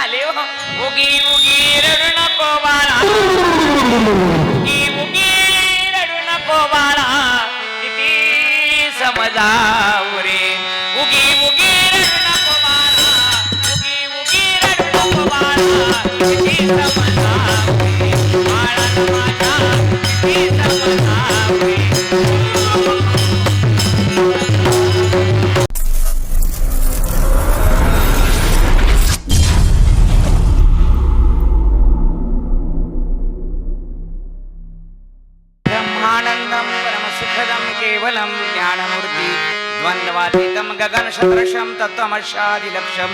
झाले हो. उगी उगी रडू नको बाळा, उगी उगी रडू नको बाळा, किती समजावं रे. उगी उगी रडू नको बाळा, उगी उगी रडू नको बाळा, किती समजावं रे. बाळानं माझ्या किती समजावं रे. केवलम ज्ञानमूर्ति द्वंद्वातीतम गगनसदृशम तत्त्वमस्यादिलक्ष्यम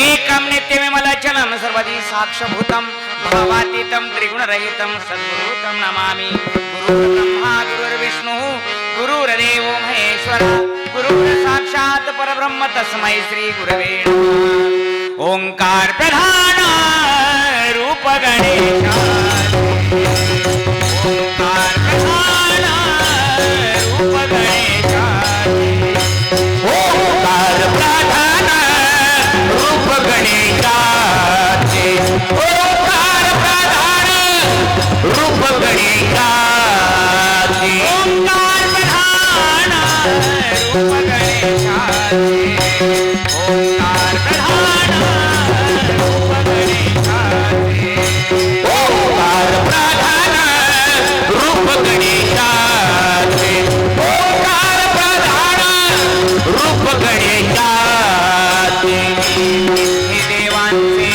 एकम नित्यविमलचलम सर्वदि साक्षभूतम भावातीतम त्रिगुणरहितम सद्गुरुतम नमामि. गुरुर्ब्रह्मा गुरुर्विष्णु गुरुर्देवो महेश्वर गुरुर्साक्षात् परब्रह्म तस्मै श्री गुरवे नमः. ओंकार प्रधान रूप गणेश, ओंकार प्रधान रूप गणेश, ओंकार प्रधान रूप गणेशाचे, ओंकार प्रधान रूप गणेशाचे, ओंकार प्रधान रूप गणेशाचे, ओंकार प्रधान रूप गणेशाचे, ओंकार प्रधान रूप गणेशाचे, ओंकार प्रधान रूप गणेशाचे. हे देवांचे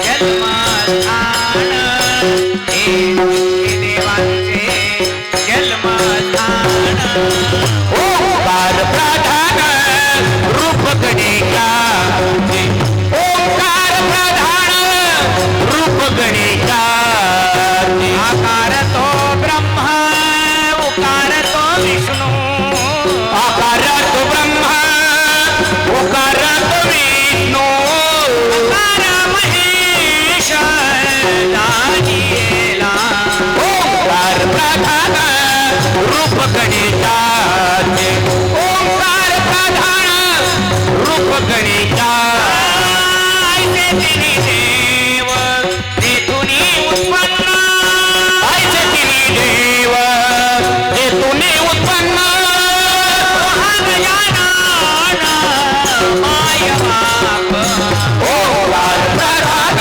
जन्मस्थान, हे देवांचे जन्मस्थान. ओंकार प्रधान रूप गणेशाचे, ओंकार प्रधान रूप गणेशाचे. आकार तो ब्रह्मा उकार तो विष्णू, आकार तो ब्रह्मा ओकार तो विष्णू, आकार महेश दानियेला. ओंकार प्रधान रूप गणेशाचे, ओंकार प्रधान रूप गणेशाचे. ऐसे तिन्ही देव तेथुनी उत्पन्न, ऐसे तिन्ही देव हेतूने उत्पन्न, महागजानन माय बाप. ओंकार प्रधान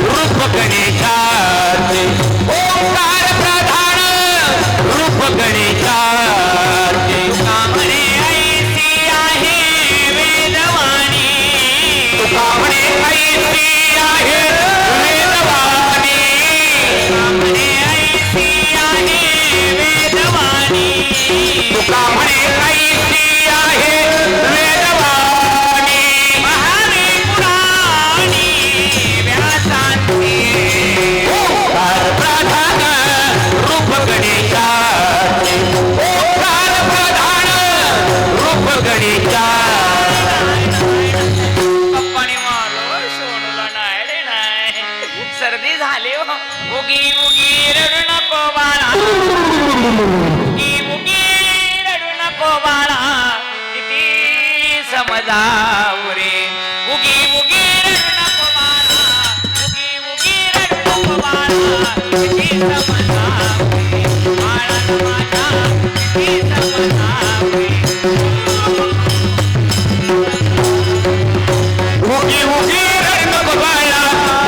रूप गणेशाचे, ओंकार प्रधान रूप गणेशाचे. तुका म्हणे ऐसी आहे वेदवाणी, तुका म्हणे ऐसी आहे वेदवाणी, तुका म्हणे ऐसी आहे वेदवाणी. तुका म्हणे ऐसी आहे वेदवाणी. महावे पुराणी व्यासांची, ओंकार प्रधान रूप गणेशाचे, ओंकार प्रधान रूप गणेशाचे. पप्पाने मारलो सोडला नाही रे नाही. सर्दी झाली हो. उगी उगी रडू नको बाळा, उगी उगी रडू नको बाळा, किती समजावं रे. उगी उगी रडू नको बाळा, उगी उगी रडू नको बाळा, किती समजावं रे. बाळानं माझ्या किती समजावं रे. उगी उगी रड नको बाळा,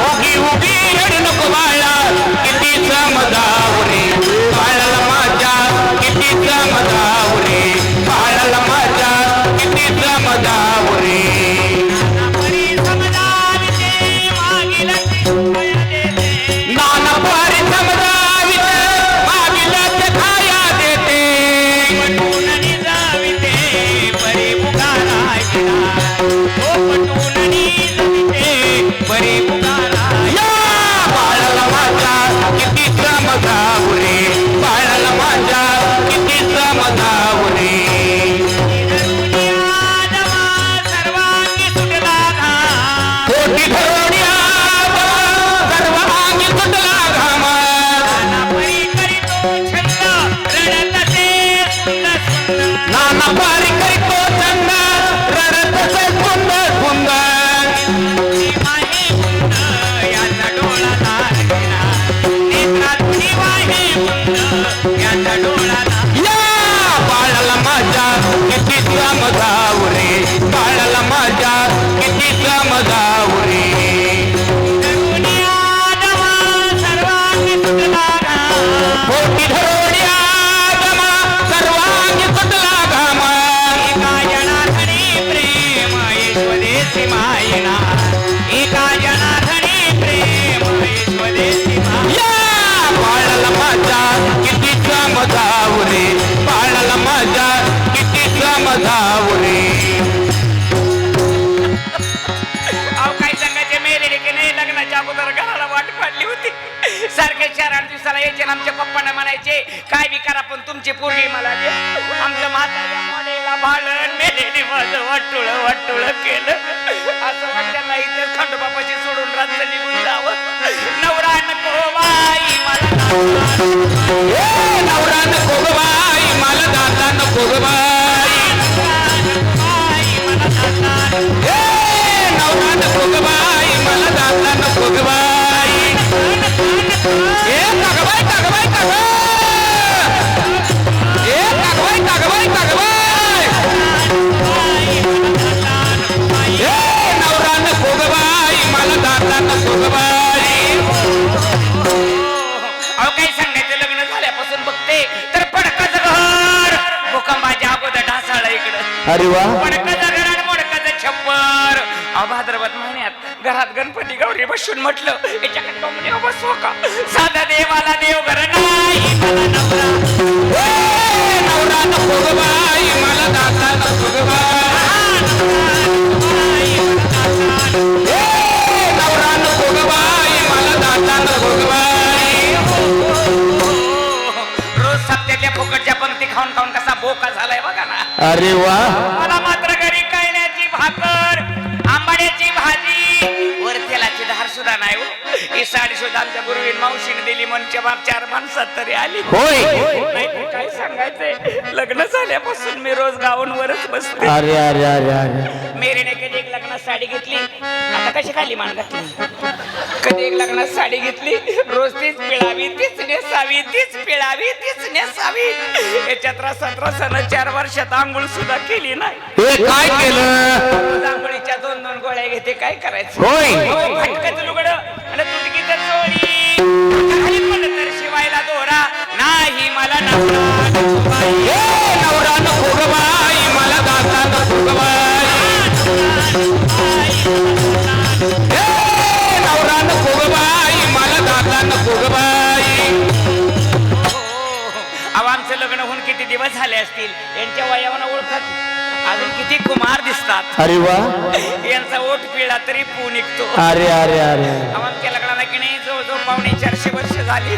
उगी उगी रड नको बाळा, किती समजावं रे. बाळाला माझ्या किती समजावं रे, बाळाला माझ्या किती समजावं रे. नानापरी समजाविते मागील खाया देते, नानपरी समजाविते मागील खाया देते, पटून निजाविते परी पुकारा गेला. ओ पटून निजाविते परी पुकारा. या बाळाला माझ्या किती समजावं रे, बाळाला माझ्या किती समजावं रे. धरुनी आदमा स्वदेशी मायना एका जनार्दनी प्रेम स्वदेशी माय या बाळाला माझ्या किती समजाव रे बाळाला माझ्या किती समजाव रे अहो काय सांगायचे मेले की नाही लग्नाच्या अगोदर घराला वाट पाडली होती सारखे 4-8 दिवसाला यायचे आणि आमच्या पप्पांना म्हणायचे काय बी करा पण तुमची पूर्वी मला दे आमच्या म्हाताऱ्या मुलीला भांडण मेलेने माझं वाटुळ केलं असं वाटलं इथे खंडोबापाशी सोडून राज्य निघून जावं नवरा नको बाई मला नवरा नको ग बाई मला दादा नको ग बाई नवरा नको ग बाई मला दादा नको ग बाई टाकबाई टाकबाई टाक टाकबाई टाकबाई टाकबाई नवरा नको ग बाई मला दादा नको ग बाई अहो काही सांगायचं लग्न झाल्यापासून बघते तर पडकाचं घर भूकंपाच्या अगोदर ढासाळ इकडं अरे वा पडकाचं घर आणि मोडकाचं छप्पर अहो भाद्रपद महिन्यात घरात गणपती गौरी बसून म्हटलं याच्याकडे कोंबडी बसवो का साधा देवाला देव घर नाही मला नवरा नवरा नको ग बाई मला दादा नको ग बाई नवरा नको ग बाई मला दादा नको ग बाई रोज सप्त्यातल्या फुकटच्या पंक्ती खाऊन खाऊन कसा बोका झालाय बघा ना अरे वा मला मात्र घरी कळण्याची भाकर आंबाड्याची भाजी वर तेलाची धार सुद्धा नाही हो ही साडी सुद्धा आमच्या गुरुवीन मावशीने दिली म्हणजे 4 माणसात तरी आली होय नाही तर काय सांगायचंय लग्न झाल्यापासून मी रोज गावांवरच बसते अरे अरे अरे अरे मेरीने कधी एक लग्नात साडी घेतली आता कशी खाली मान घातली कधी एक लग्नात साडी घेतली रोज तीच पिळावी तीच नेसावी तीच पिळावी तीच नेसावी याच्यात 17 वर्षात आंघोळ सुद्धा केली नाही हे काय केलं आंघोळीच्या 2-2 गोळ्या घेते काय करायचं होय फटकाचं लुगडं आणि तुटकीचं चोळी खाली पडलं तर शिवायला दोरा नाही मला नवरा नवरा नको ग बाई मला दादा नको ग बाई नवरा नको ग बाई मला दादा नको ग बाई अहो आमचं लग्न होऊन किती दिवस झाले असतील यांच्या वयावाना ओळखत अजून किती कुमार दिसतात अरे वा यांचा ओठ पिळा तरी पू निघतो अरे अरे अरे आमच्या लग्नाला की नाही जवळजवळ 450 वर्ष झाली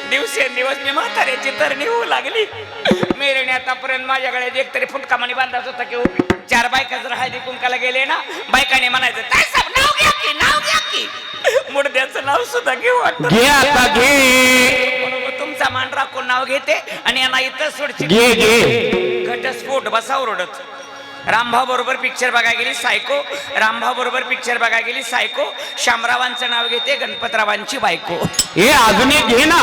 दिवसेंदिवस मी म्हाताऱ्याची तरणी होऊ लागली मेरेने आतापर्यंत माझ्याकडे एक तरी फुटकामाने बांधायचा होता की 4 बायका जर हळदी कुंकाला गेले ना बायकाने म्हणायचं काय साहेब नाव घ्या की मुडद्याचं नाव सुद्धा घेऊ वाटतं घे आता घे तुमचा मान राखून नाव घेते आणि यांना इथं सोडची घे घे घटस्फोट बसा ओरडत रामभाव बरोबर पिक्चर बघायला गेली सायको रामभाव बरोबर पिक्चर बघायला गेली सायको शामरावांचं नाव घेते गणपतरावांची बायको हे अजून एक घे ना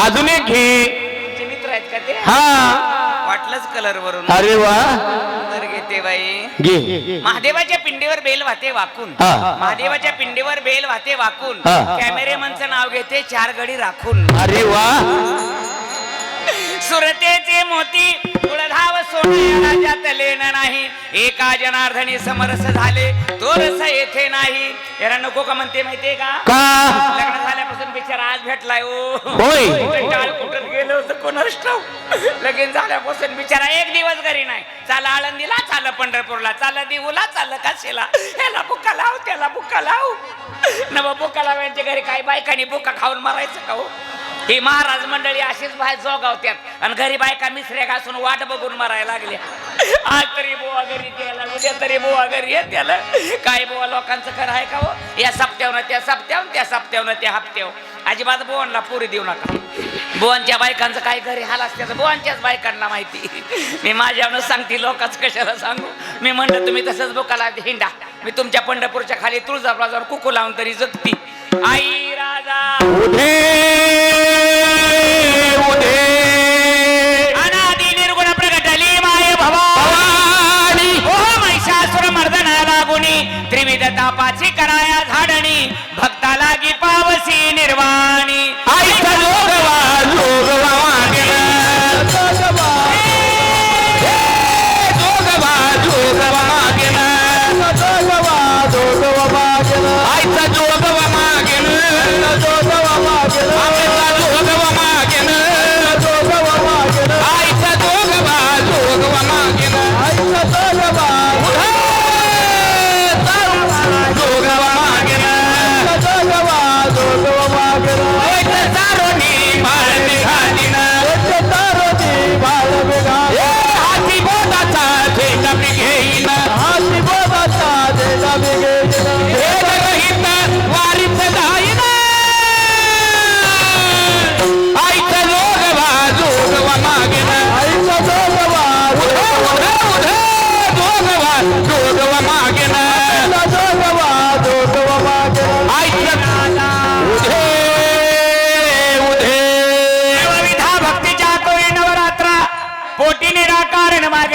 अजून एक घे तुमचे मित्र आहेत का ते हा वाटलंच कलर वरून अरे वा तर घेते बाई घे महादेवाच्या पिंडीवर बेल वाहते वाकून हा. महादेवाच्या पिंडीवर बेल वाहते वाकून हा. कॅमेरेमनचं नाव घेते 4 गडी राखून अरे वा सुरतेचे मोती कुळधाव सोने राजात लेन नाही एका जनार्दनी समरस झाले तो रस येथे नाही याला नको का म्हणते माहितीये का लग्न झाल्यापासून बिचारा आज भेटलाय होय. टाळ कुठं गेलो होतं कोणाच ठाऊक लगीन झाल्यापासून बिचारा एक दिवस घरी नाही चाला आळंदीला चाल पंढरपूरला चाल देऊला चाल काशीला ह्याला बुक्का लाव त्याला बुक्का लाव नव बुक्का लाव यांच्या घरी काही बायकांनी बुक्का खाऊन मारायचं का हो ही महाराज मंडळी अशीच बाहेर जोगावत्यात आणि घरी बायका मिसऱ्या घासून वाट बघून मारायला लागल्या आज तरी बुवा घरी त्याला उद्या तरी बुवा घरी येत त्याला काय बुवा लोकांचं खरं आहे का हो या सप्त्यावनं त्या सप्त्यावनं त्या सप्त्यावनं त्या हप्त्यावर अजिबात बुवांना पुरी देऊ नका बुवांच्या बायकांचं काय घरी हाल असते बुवांच्याच बायकांना माहिती मी माझ्यावनं सांगते लोकांच कशाला सांगू मी म्हणलं तुम्ही तसंच बोकाला हिंडा मी तुमच्या पंढरपूरच्या खाली तुळजापूरला जाऊन कुकू लावून तरी जगती आई राजा अनादि निर्गुण प्रगटली माय भवानी ओ महिषासुर मर्दना लागुनी त्रिविध तापाची कराया झाडणी भक्ता लागी पावसी निर्वाणी आईचा जोगवा जोगवा मागेला जोगवा जोगवा मागेला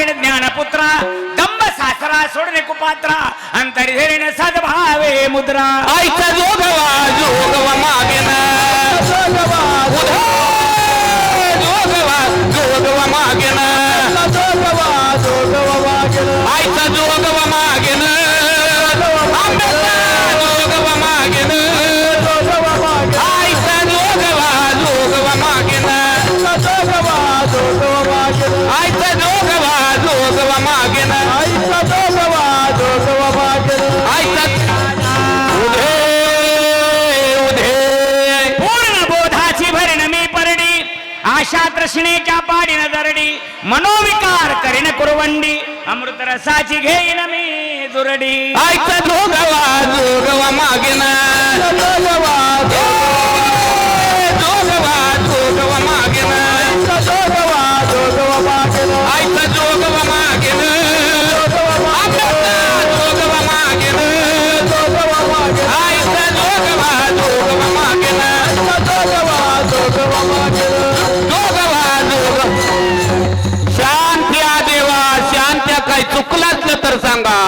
पाडेन ज्ञानपुत्रा दंब सासरा सोडणे कुपात्रा अंतरी धरीन सद्भावे मुद्रा आईचा जोगवा जोगवा मागेन जोगवा जोगवा मागेन आईचा जोगवा मागेन जोगवा मागेन आईचा जोगवा जोगवा मागेन आईचा जोगवा जोगवा मागेन आईचा उधे उधे पूर्ण बोधाची भरण मी परडी आशा तृष्णेच्या पाडीन दरडी मनोविकार करीन कुरवंडी अमृत रसाची घेईन मी दुरडी आईचा जोगवा जोगवा मागेन जोगवा जोगवा मागेन आईचा जोगवा मागेन आईचा जोगवा मागेन जोगवा मागेन आईचा जोगवा जोगवा मागेन जोगवा शांत्या देवा शांत्या काय चुकलं असलं तर सांगा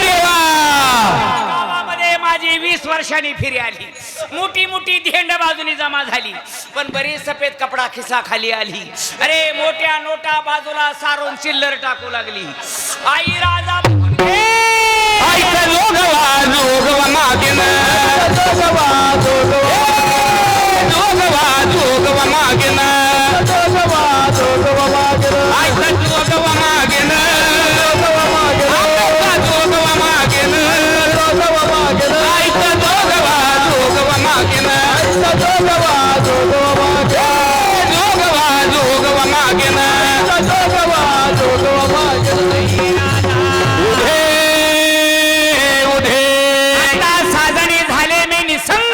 देवा गावामध्ये माझी 20 वर्षांनी फिरी आली मोठी मोठी धेंड बाजूनी जमा झाली पण बरी सफेद कपडा खिसा खाली आली अरे मोठ्या नोटा बाजूला सारून चिल्लर टाकू लागली आई राजा आईचा जोगवा जोगवा मागेन जोगवा जोगवा मागेन आईचा जोगवा मागेन जोगवा मागेन आईचा जोगवा जोगवा मागेन जोगवा जोगवा मागेन उधे उधे आता साजणी झाले मी निसंग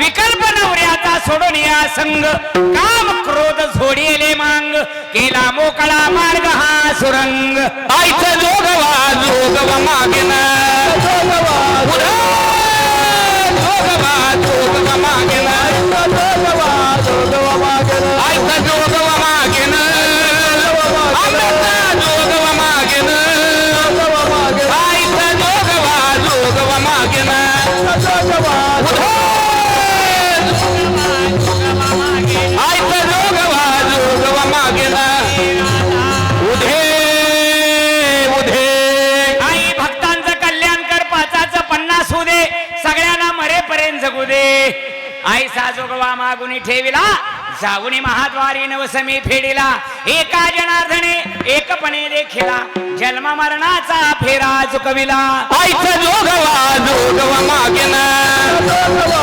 विकल्प नवऱ्याचा सोडून या संग काम क्रोध झोडीले मांग केला मोकळा मार्ग हा सुरंग आईचा जोगवा जोगवा मागेन जोगवा जोगवा मागेन आईचा जोगवा मागेन जोगवा मागेन आईचा जोगवा जोगवा मागेन आईचा जोगवा जोगवा मागेन उधे उधे आई भक्तांचं कल्याण कर 5चं 50 होऊ दे सगळ्यांना मरेपर्यंत जगू दे आई साजोगवा मागुनी ठेविला जाऊनी महाद्वारी नवसमी फेडिला एका जनार्दने एकपणे देखिला जन्म मरणाचा फेरा चुकविला आईचा जोगवा जोगवा मागेन जोगवा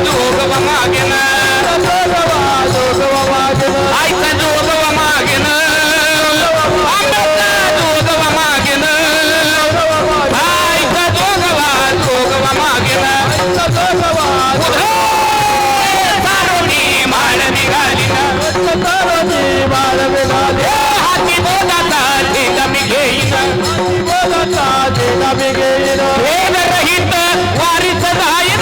जोगवा मागेन आईचा जोगवा मागेन जोगवा मागेन आईचा जोगवा जोगवा मागेन सारोनी माळ निघाली हाती बोलाचा ठेका मी घेईन भेद रहित वारीच जाईन